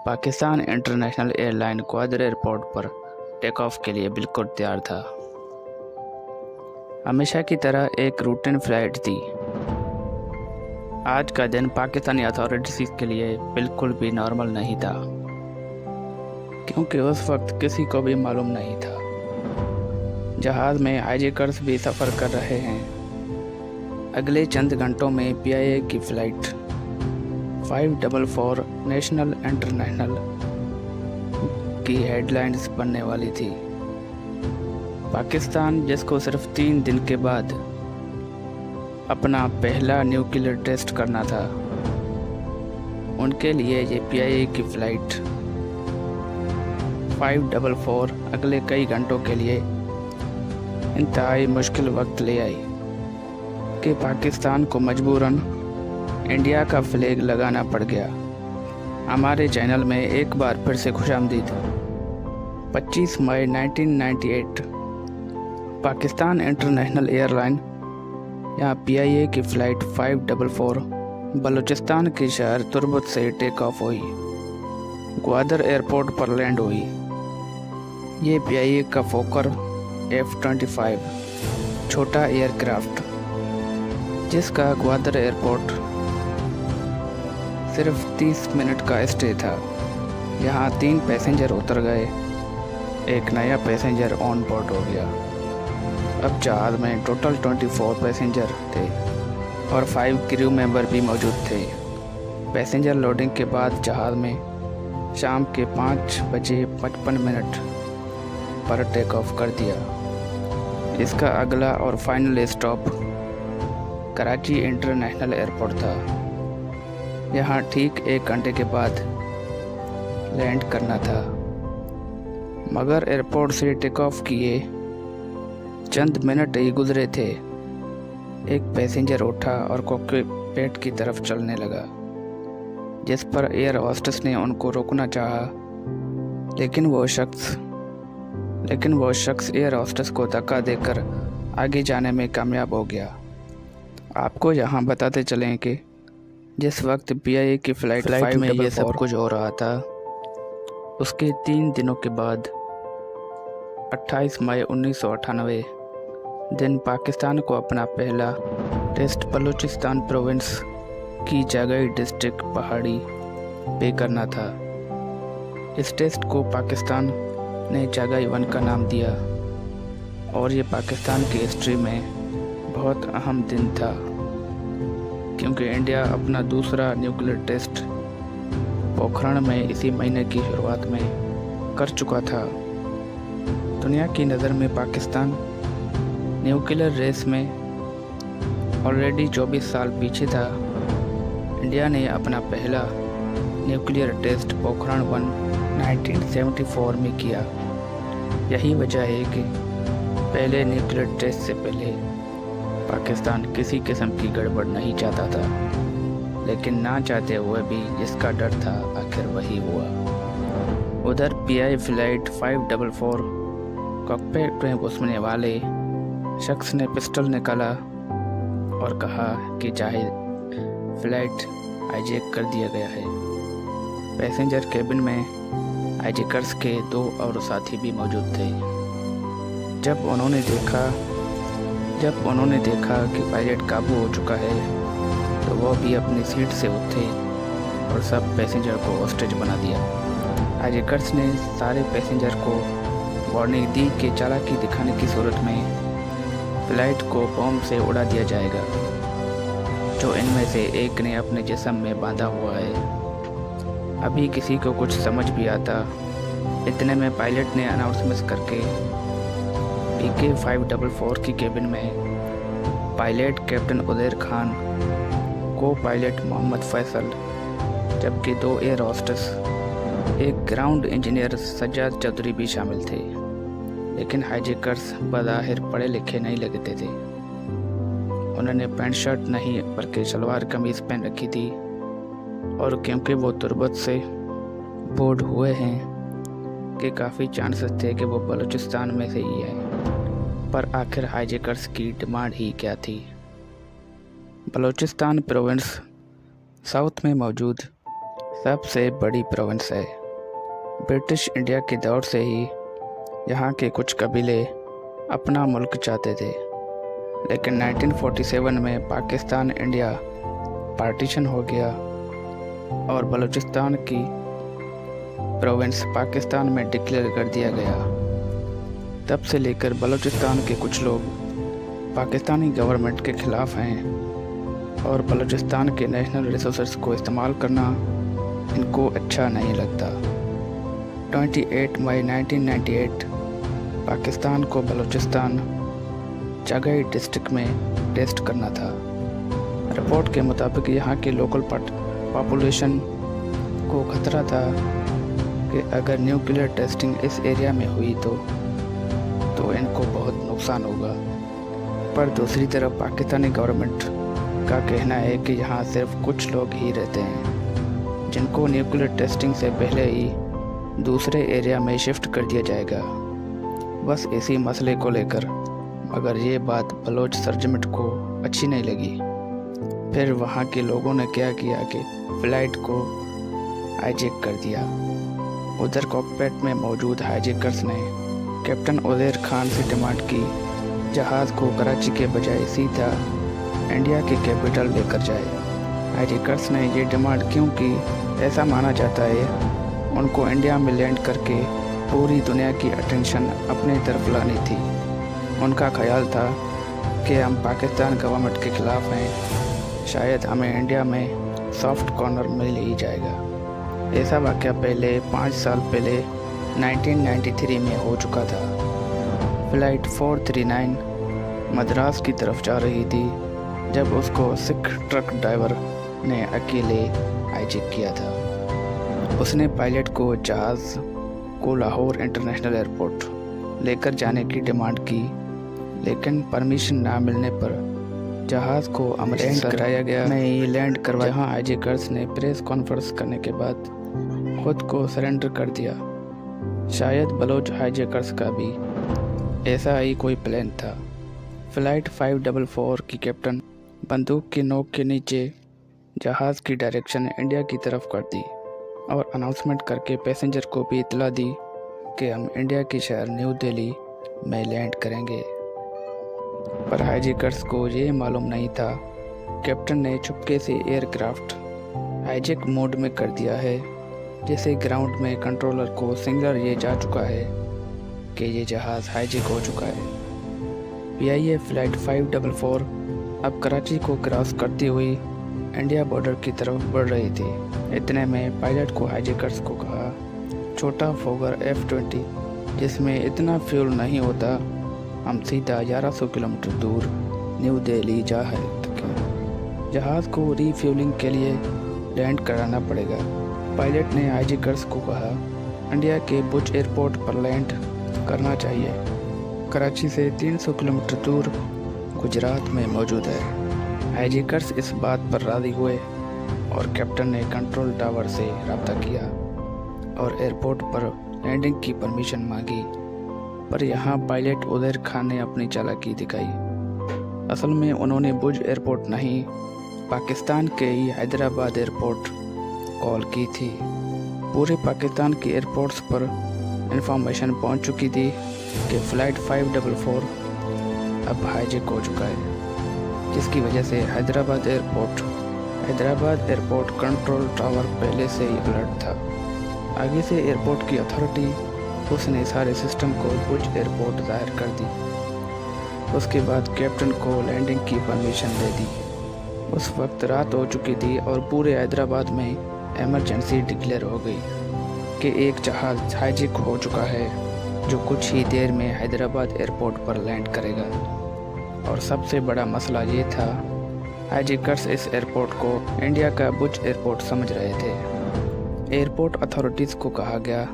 Pakistan international airline Gwadar airport पर take off के लिए बिल्कुल तैयार था। हमेशा की तरह एक रूटीन फ्लाइट थी। आज का दिन पाकिस्तानी अथॉरिटीज़ के लिए बिल्कुल भी नॉर्मल नहीं था, क्योंकि उस वक्त किसी को भी मालूम नहीं था जहाज़ में हाईजैकर्स भी सफ़र कर रहे हैं। अगले चंद घंटों में PIA की फ़्लाइट 544 नेशनल इंटरनेशनल की हेडलाइंस बनने वाली थी। पाकिस्तान, जिसको सिर्फ 3 दिन के बाद अपना पहला न्यूक्लियर टेस्ट करना था, उनके लिए ये PIA की फ़्लाइट 544 अगले कई घंटों के लिए इंतहाई मुश्किल वक्त ले आई कि पाकिस्तान को मजबूरन इंडिया का फ्लैग लगाना पड़ गया। हमारे चैनल में एक बार फिर से खुशामदीद। 25 मई 1998 पाकिस्तान इंटरनेशनल एयरलाइन यहाँ PIA की फ़्लाइट 544 बलूचिस्तान के शहर तुर्बत से टेक ऑफ हुई, ग्वादर एयरपोर्ट पर लैंड हुई। ये PIA का फोकर F-25 छोटा एयरक्राफ्ट, जिसका ग्वादर एयरपोर्ट सिर्फ 30 मिनट का स्टे था। यहाँ 3 पैसेंजर उतर गए, एक नया पैसेंजर ऑन बोर्ड हो गया। अब जहाज़ में टोटल 24 पैसेंजर थे और 5 क्रू मेंबर भी मौजूद थे। पैसेंजर लोडिंग के बाद जहाज़ में शाम के 5:55 पर टेक ऑफ कर दिया। इसका अगला और final stop Karachi international airport था। यहाँ ठीक 1 घंटे के बाद लैंड करना था, मगर एयरपोर्ट से टेक ऑफ किए चंद मिनट ही गुजरे थे, एक पैसेंजर उठा और कॉकपिट की तरफ चलने लगा, जिस पर एयर होस्टेस ने उनको रोकना चाहा, लेकिन वो शख्स एयर होस्टेस को धक्का देकर आगे जाने में कामयाब हो गया। आपको यहाँ बताते चलें कि जिस वक्त PIA की फ़्लाइट में ये सब कुछ हो रहा था, उसके 3 दिनों के बाद 28 मई 1998 दिन पाकिस्तान को अपना पहला टेस्ट बलूचिस्तान प्रोविंस की जागई डिस्ट्रिक्ट पहाड़ी पे करना था। इस टेस्ट को पाकिस्तान ने जागई 1 का नाम दिया और ये पाकिस्तान की हिस्ट्री में बहुत अहम दिन था, क्योंकि इंडिया अपना दूसरा न्यूक्लियर टेस्ट पोखरण में इसी महीने की शुरुआत में कर चुका था। दुनिया की नज़र में पाकिस्तान न्यूक्लियर रेस में ऑलरेडी 24 साल पीछे था। इंडिया ने अपना पहला न्यूक्लियर टेस्ट पोखरण 1 1974 में किया। यही वजह है कि पहले न्यूक्लियर टेस्ट से पहले पाकिस्तान किसी किस्म की गड़बड़ नहीं चाहता था, लेकिन ना चाहते हुए भी जिसका डर था आखिर वही हुआ। उधर PIA फ़्लाइट 544 कॉकपिट में घुसने वाले शख्स ने पिस्टल निकाला और कहा कि चाहे फ़्लाइट हाईजैक कर दिया गया है। पैसेंजर केबिन में हाईजैकर्स के 2 और साथी भी मौजूद थे। जब उन्होंने देखा कि पायलट काबू हो चुका है, तो वो भी अपनी सीट से उठे और सब पैसेंजर को हॉस्टेज बना दिया। हाईजैकर्स ने सारे पैसेंजर को वार्निंग दी कि चालाकी दिखाने की सूरत में फ़्लाइट को बॉम्ब से उड़ा दिया जाएगा, जो इनमें से एक ने अपने जिस्म में बांधा हुआ है। अभी किसी को कुछ समझ भी आता, इतने में पायलट ने अनाउंसमेंट करके PK 544 की केबिन में पायलट कैप्टन उदैर खान, को पायलट मोहम्मद फैसल, जबकि 2 एयर होस्टेस, एक ग्राउंड इंजीनियर सज्जाद चौधरी भी शामिल थे। लेकिन हाईजैकर्स बज़ाहिर पढ़े लिखे नहीं लगते थे। उन्होंने पैंट शर्ट नहीं बल्कि सलवार कमीज़ पहन रखी थी, और क्योंकि वो तुर्बत से बोर्ड हुए हैं कि काफ़ी चांसेस थे कि वो बलूचिस्तान में से ही है। पर आखिर हाईजैकर्स की डिमांड ही क्या थी? बलूचिस्तान प्रोविंस साउथ में मौजूद सबसे बड़ी प्रोविंस है। ब्रिटिश इंडिया के दौर से ही यहाँ के कुछ कबीले अपना मुल्क चाहते थे, लेकिन 1947 में पाकिस्तान इंडिया पार्टीशन हो गया और बलूचिस्तान की प्रोविंस पाकिस्तान में डिक्लेयर कर दिया गया। तब से लेकर बलूचिस्तान के कुछ लोग पाकिस्तानी गवर्नमेंट के ख़िलाफ़ हैं और बलूचिस्तान के नेशनल रिसोर्सेज को इस्तेमाल करना इनको अच्छा नहीं लगता। 28 मई 1998 पाकिस्तान को बलूचिस्तान चागाई डिस्ट्रिक्ट में टेस्ट करना था। रिपोर्ट के मुताबिक यहाँ के लोकल पॉपुलेशन को खतरा था कि अगर न्यूक्लियर टेस्टिंग इस एरिया में हुई तो इनको बहुत नुकसान होगा। पर दूसरी तरफ पाकिस्तानी गवर्नमेंट का कहना है कि यहाँ सिर्फ कुछ लोग ही रहते हैं जिनको न्यूक्लियर टेस्टिंग से पहले ही दूसरे एरिया में शिफ्ट कर दिया जाएगा, बस इसी मसले को लेकर। मगर ये बात बलोच सर्जमेंट को अच्छी नहीं लगी। फिर वहाँ के लोगों ने क्या किया कि फ्लाइट को हाईजैक कर दिया। उधर कॉकपिट में मौजूद हाईजैकर्स ने कैप्टन उज़ैर खान से डिमांड की जहाज़ को कराची के बजाय सीधा इंडिया की कैपिटल लेकर जाए। हाईजैकर्स ने ये डिमांड क्यों की? ऐसा माना जाता है उनको इंडिया में लैंड करके पूरी दुनिया की अटेंशन अपनी तरफ लानी थी। उनका ख्याल था कि हम पाकिस्तान गवर्नमेंट के ख़िलाफ़ हैं, शायद हमें इंडिया में सॉफ्ट कॉर्नर मिल ही जाएगा। ऐसा वाक़या पहले 5 साल पहले 1993 में हो चुका था। फ़्लाइट 439 मद्रास की तरफ जा रही थी जब उसको सिख ट्रक ड्राइवर ने अकेले हाईजैक किया था। उसने पायलट को जहाज़ को लाहौर इंटरनेशनल एयरपोर्ट लेकर जाने की डिमांड की, लेकिन परमिशन ना मिलने पर जहाज़ को अमृतसर कराया गया में ही लैंड करवाया। जहाँ हाईजैकर्स ने प्रेस कॉन्फ्रेंस करने के बाद खुद को सरेंडर कर दिया। शायद बलोच हाईजैकर्स का भी ऐसा ही कोई प्लान था। फ़्लाइट 544 की कैप्टन बंदूक की नोक के नीचे जहाज़ की डायरेक्शन इंडिया की तरफ कर दी और अनाउंसमेंट करके पैसेंजर को भी इतला दी कि हम इंडिया के शहर न्यू दिल्ली में लैंड करेंगे। पर हाईजैकर्स को ये मालूम नहीं था कैप्टन ने चुपके से एयरक्राफ्ट हाईजैक मोड में कर दिया है, जैसे ग्राउंड में कंट्रोलर को सिग्नल ये जा चुका है कि ये जहाज़ हाईजैक हो चुका है। PIA फ़्लाइट 544 अब कराची को क्रॉस करती हुई इंडिया बॉर्डर की तरफ बढ़ रही थी। इतने में पायलट को हाईजैकर्स को कहा, छोटा फोगर F-20 जिसमें इतना फ्यूल नहीं होता, हम सीधा 1100 किलोमीटर दूर न्यू दिल्ली जा सके। जहाज़ को रीफ्यूलिंग के लिए लैंड कराना पड़ेगा। पायलट ने हाईजैकर्स को कहा, इंडिया के बुज एयरपोर्ट पर लैंड करना चाहिए। कराची से 300 किलोमीटर दूर गुजरात में मौजूद है। हाईजैकर्स इस बात पर राज़ी हुए और कैप्टन ने कंट्रोल टावर से रब्ता किया और एयरपोर्ट पर लैंडिंग की परमिशन मांगी। पर यहाँ पायलट उज़ैर खान ने अपनी चालाकी दिखाई। असल में उन्होंने बुज एयरपोर्ट नहीं, पाकिस्तान के ही हैदराबाद एयरपोर्ट कॉल की थी। पूरे पाकिस्तान के एयरपोर्ट्स पर इंफॉर्मेशन पहुंच चुकी थी कि फ़्लाइट 544 अब हाईजैक हो चुका है, जिसकी वजह से हैदराबाद एयरपोर्ट कंट्रोल टावर पहले से ही अलर्ट था। आगे से एयरपोर्ट की अथॉरिटी उसने सारे सिस्टम को बुज एयरपोर्ट जाहिर कर दी। उसके बाद कैप्टन को लैंडिंग की परमिशन दे दी। उस वक्त रात हो चुकी थी और पूरे हैदराबाद में इमरजेंसी डिक्लेयर हो गई कि एक जहाज़ हाईजैक हो चुका है जो कुछ ही देर में हैदराबाद एयरपोर्ट पर लैंड करेगा। और सबसे बड़ा मसला ये था, हाईजैकर्स इस एयरपोर्ट को इंडिया का बुज एयरपोर्ट समझ रहे थे। एयरपोर्ट अथॉरिटीज़ को कहा गया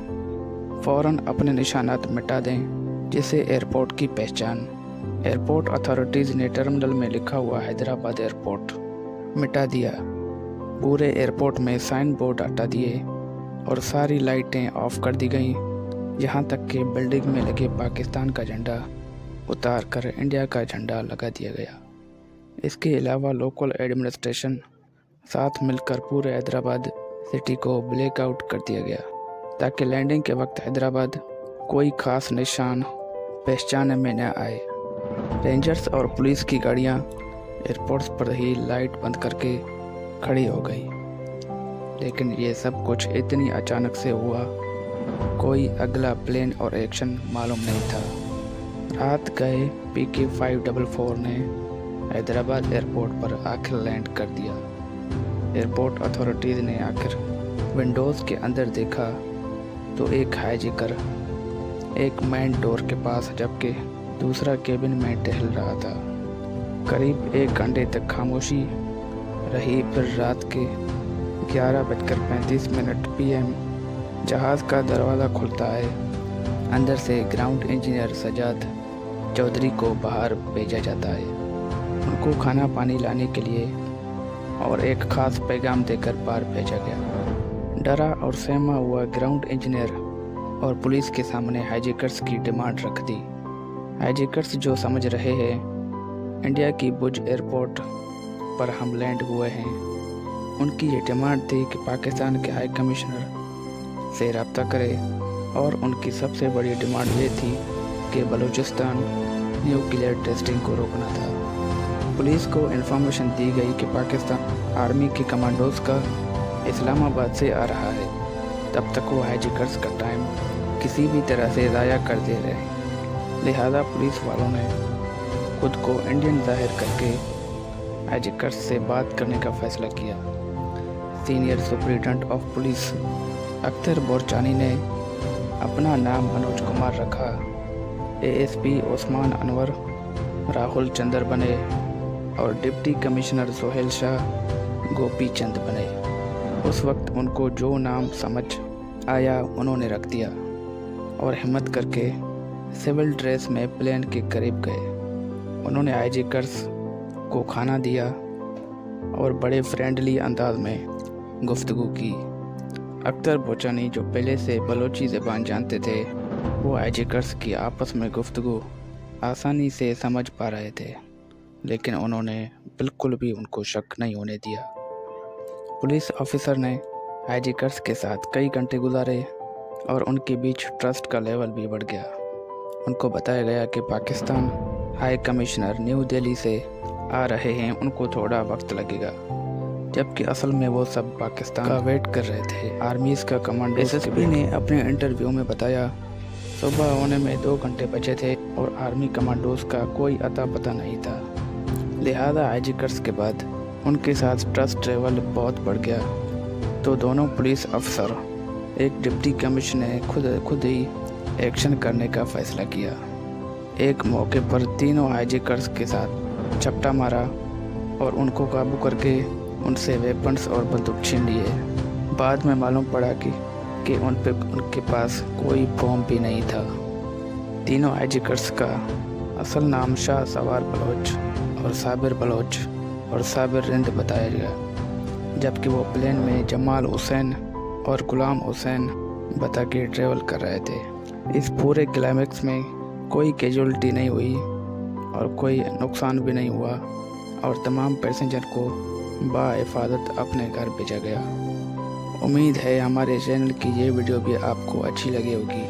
फ़ौरन अपने निशानात मिटा दें, जिससे एयरपोर्ट की पहचान। एयरपोर्ट अथॉरिटीज़ ने टर्मिनल में लिखा हुआ हैदराबाद एयरपोर्ट मिटा दिया। पूरे एयरपोर्ट में साइन बोर्ड हटा दिए और सारी लाइटें ऑफ कर दी गईं, यहाँ तक कि बिल्डिंग में लगे पाकिस्तान का झंडा उतार कर इंडिया का झंडा लगा दिया गया। इसके अलावा लोकल एडमिनिस्ट्रेशन साथ मिलकर पूरे हैदराबाद सिटी को ब्लैकआउट कर दिया गया ताकि लैंडिंग के वक्त हैदराबाद कोई खास निशान पहचानने में न आए। रेंजर्स और पुलिस की गाड़ियां एयरपोर्ट्स पर ही लाइट बंद करके खड़ी हो गई, लेकिन ये सब कुछ इतनी अचानक से हुआ, कोई अगला प्लान और एक्शन मालूम नहीं था। रात गए PK 544 ने हैदराबाद एयरपोर्ट पर आखिर लैंड कर दिया। एयरपोर्ट अथॉरिटीज़ ने आखिर विंडोज़ के अंदर देखा तो एक हाईजैकर एक मैन डोर के पास जबकि दूसरा केबिन में टहल रहा था। करीब 1 घंटे तक खामोशी रही, फिर रात के 11:35 PM जहाज़ का दरवाज़ा खुलता है। अंदर से ग्राउंड इंजीनियर सजाद चौधरी को बाहर भेजा जाता है, उनको खाना पानी लाने के लिए और एक ख़ास पैगाम देकर बाहर भेजा गया। डरा और सहमा हुआ ग्राउंड इंजीनियर और पुलिस के सामने हाईजैकर्स की डिमांड रख दी। हाईजैकर्स जो समझ रहे हैं इंडिया की भुज एयरपोर्ट पर हम लैंड हुए हैं, उनकी ये डिमांड थी कि पाकिस्तान के हाई कमिश्नर से रब्ता करें, और उनकी सबसे बड़ी डिमांड ये थी कि बलूचिस्तान न्यूक्लियर टेस्टिंग को रोकना था। पुलिस को इन्फॉर्मेशन दी गई कि पाकिस्तान आर्मी के कमांडोज का इस्लामाबाद से आ रहा है। तब तक वो हाईजैकर्स का टाइम किसी भी तरह से ज़ाया कर दे रहे, लिहाजा पुलिस वालों ने खुद को इंडियन जाहिर करके हाईजैकर्स से बात करने का फैसला किया। Senior superintendent of police Akhtar Borchani ने अपना नाम मनोज कुमार रखा। ASP ओस्मान अनवर राहुल चंद्र बने और डिप्टी कमिश्नर सोहेल शाह गोपी चंद बने। उस वक्त उनको जो नाम समझ आया उन्होंने रख दिया और हिम्मत करके सिविल ड्रेस में प्लेन के करीब गए। उन्होंने हाईजैकर्स को खाना दिया और बड़े फ्रेंडली अंदाज में गुफ्तगू की। अख्तर बोचानी जो पहले से बलोची ज़बान जानते थे, वो हाईजैकर्स की आपस में गुफ्तगू आसानी से समझ पा रहे थे, लेकिन उन्होंने बिल्कुल भी उनको शक नहीं होने दिया। पुलिस ऑफिसर ने हाईजैकर्स के साथ कई घंटे गुजारे और उनके बीच ट्रस्ट का लेवल भी बढ़ गया। उनको बताया गया कि Pakistan high commissioner new Delhi से आ रहे हैं, उनको थोड़ा वक्त लगेगा, जबकि असल में वो सब पाकिस्तान का वेट कर रहे थे। आर्मीज़ का कमांडर SSP ने अपने इंटरव्यू में बताया सुबह होने में 2 घंटे बचे थे और आर्मी कमांडोज का कोई अता पता नहीं था। लिहाजा हाईजैकर्स के बाद उनके साथ ट्रस्ट लेवल बहुत बढ़ गया, तो दोनों पुलिस अफसर एक डिप्टी कमिश्नर ने खुद ही एक्शन करने का फैसला किया। एक मौके पर तीनों हाईजैकर्स के साथ झपटा मारा और उनको काबू करके उनसे वेपन्स और बंदूक छीन लिए। बाद में मालूम पड़ा कि उनके पास कोई बम भी नहीं था। तीनों हाईजैकर्स का असल नाम शाह सवार बलोच और साबिर बलोच और साबिर रिंद बताया गया, जबकि वो प्लेन में जमाल हुसैन और गुलाम हुसैन बता के ट्रेवल कर रहे थे। इस पूरे क्लाइमेक्स में कोई कैजुअलिटी नहीं हुई और कोई नुकसान भी नहीं हुआ और तमाम पैसेंजर को बाहिफाजत अपने घर भेजा गया। उम्मीद है हमारे चैनल की ये वीडियो भी आपको अच्छी लगी होगी।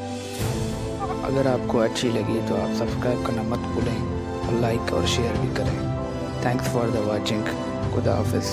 अगर आपको अच्छी लगी तो आप सब्सक्राइब करना मत भूलें और लाइक और शेयर भी करें। Thanks for the watching. खुदा हाफिज़।